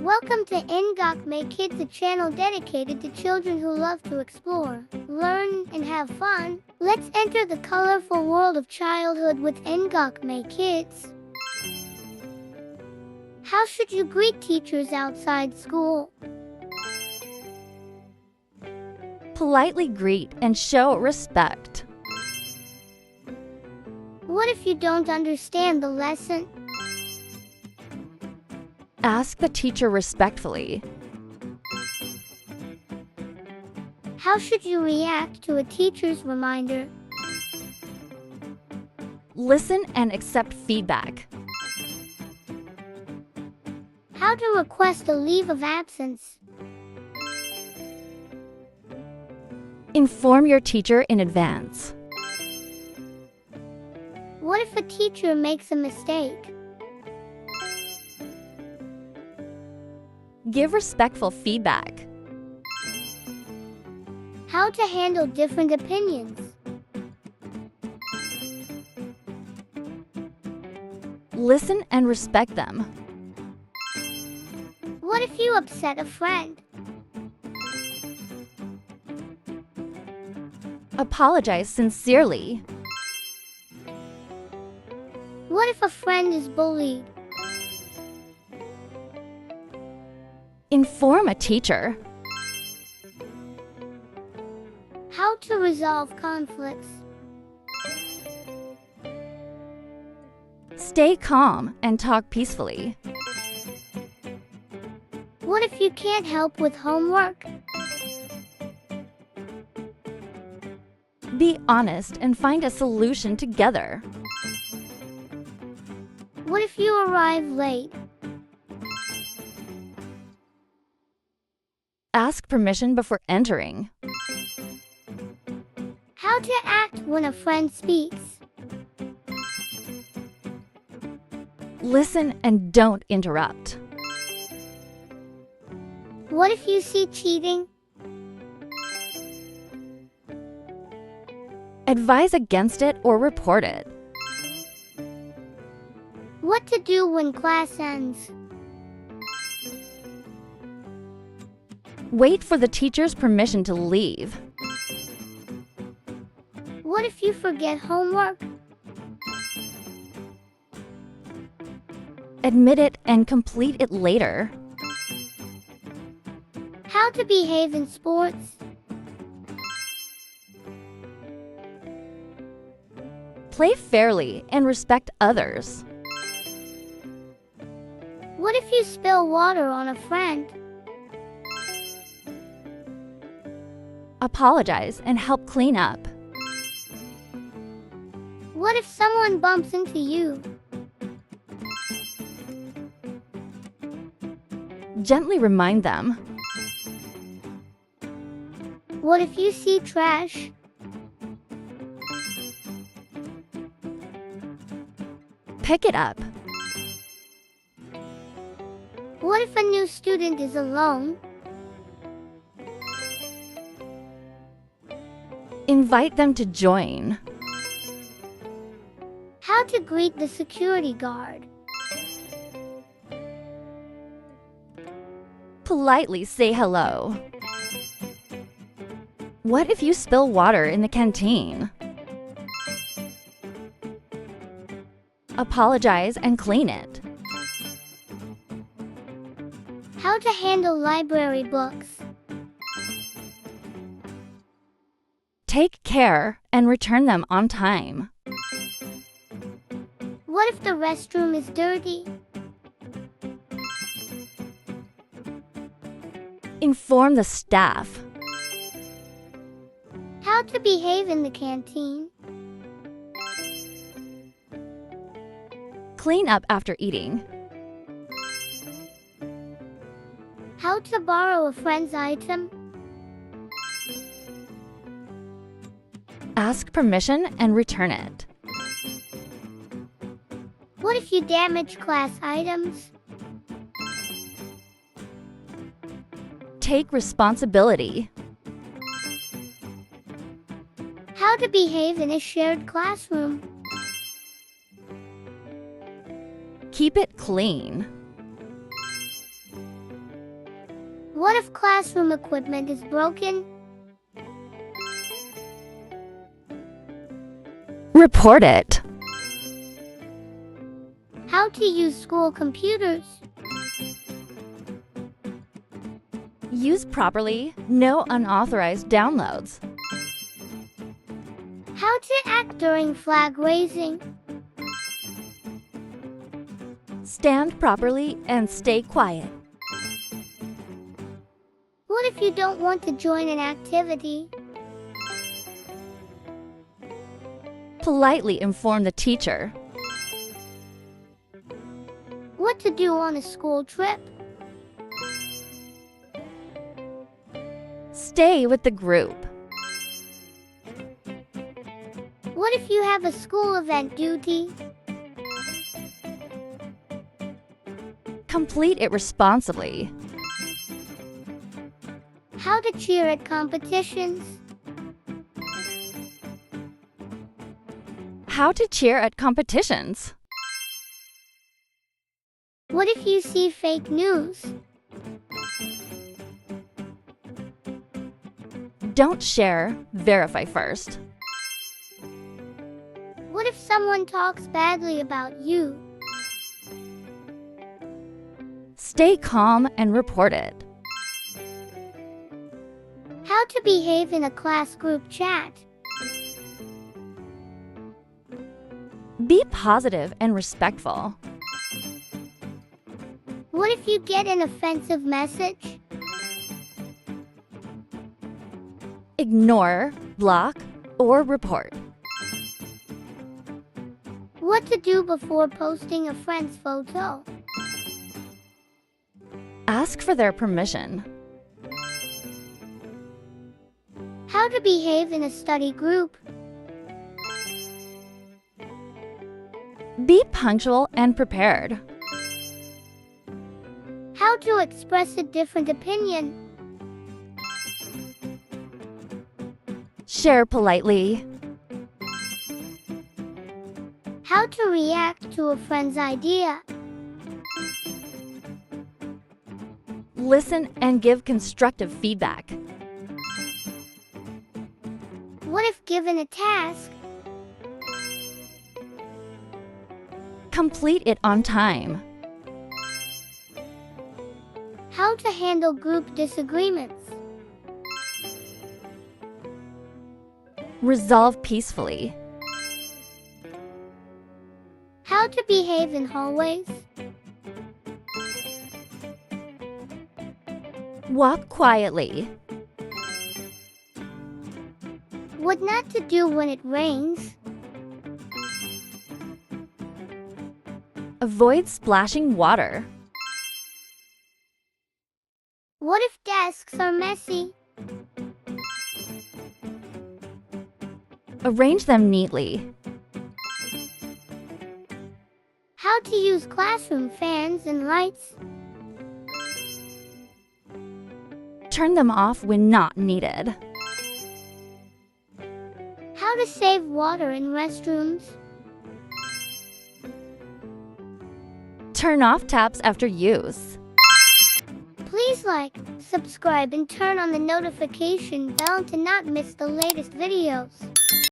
Welcome to Ngoc May Kids, a channel dedicated to children who love to explore, learn, and have fun. Let's enter the colorful world of childhood with Ngoc May Kids. How should you greet teachers outside school? Politely greet and show respect. What if you don't understand the lesson? Ask the teacher respectfully. How should you react to a teacher's reminder? Listen and accept feedback. How to request a leave of absence? Inform your teacher in advance. What if a teacher makes a mistake? Give respectful feedback. How to handle different opinions? Listen and respect them. What if you upset a friend? Apologize sincerely. What if a friend is bullied? Inform a teacher. How to resolve conflicts? Stay calm and talk peacefully. What if you can't help with homework? Be honest and find a solution together. What if you arrive late? Ask permission before entering. How to act when a friend speaks? Listen and don't interrupt. What if you see cheating? Advise against it or report it. What to do when class ends? Wait for the teacher's permission to leave. What if you forget homework? Admit it and complete it later. How to behave in sports? Play fairly and respect others. What if you spill water on a friend? Apologize and help clean up. What if someone bumps into you? Gently remind them. What if you see trash? Pick it up. What if a new student is alone? Invite them to join. How to greet the security guard? Politely say hello. What if you spill water in the canteen? Apologize and clean it. How to handle library books? Take care and return them on time. What if the restroom is dirty? Inform the staff. How to behave in the canteen? Clean up after eating. How to borrow a friend's item? Ask permission and return it. What if you damage class items? Take responsibility. How to behave in a shared classroom? Keep it clean. What if classroom equipment is broken? Report it. How to use school computers? Use properly. No unauthorized downloads. How to act during flag raising? Stand properly and stay quiet. What if you don't want to join an activity? Politely inform the teacher. What to do on a school trip? Stay with the group. What if you have a school event duty? Complete it responsibly. How to cheer at competitions? How to cheer at competitions. What if you see fake news? Don't share, verify first. What if someone talks badly about you? Stay calm and report it. How to behave in a class group chat? Be positive and respectful. What if you get an offensive message? Ignore, block, or report. What to do before posting a friend's photo? Ask for their permission. How to behave in a study group? Be punctual and prepared. How to express a different opinion? Share politely. How to react to a friend's idea? Listen and give constructive feedback. What if given a task? Complete it on time. How to handle group disagreements? Resolve peacefully. How to behave in hallways? Walk quietly. What not to do when it rains? Avoid splashing water. What if desks are messy? Arrange them neatly. How to use classroom fans and lights? Turn them off when not needed. How to save water in restrooms? Turn off taps after use. Please like, subscribe, and turn on the notification bell to not miss the latest videos.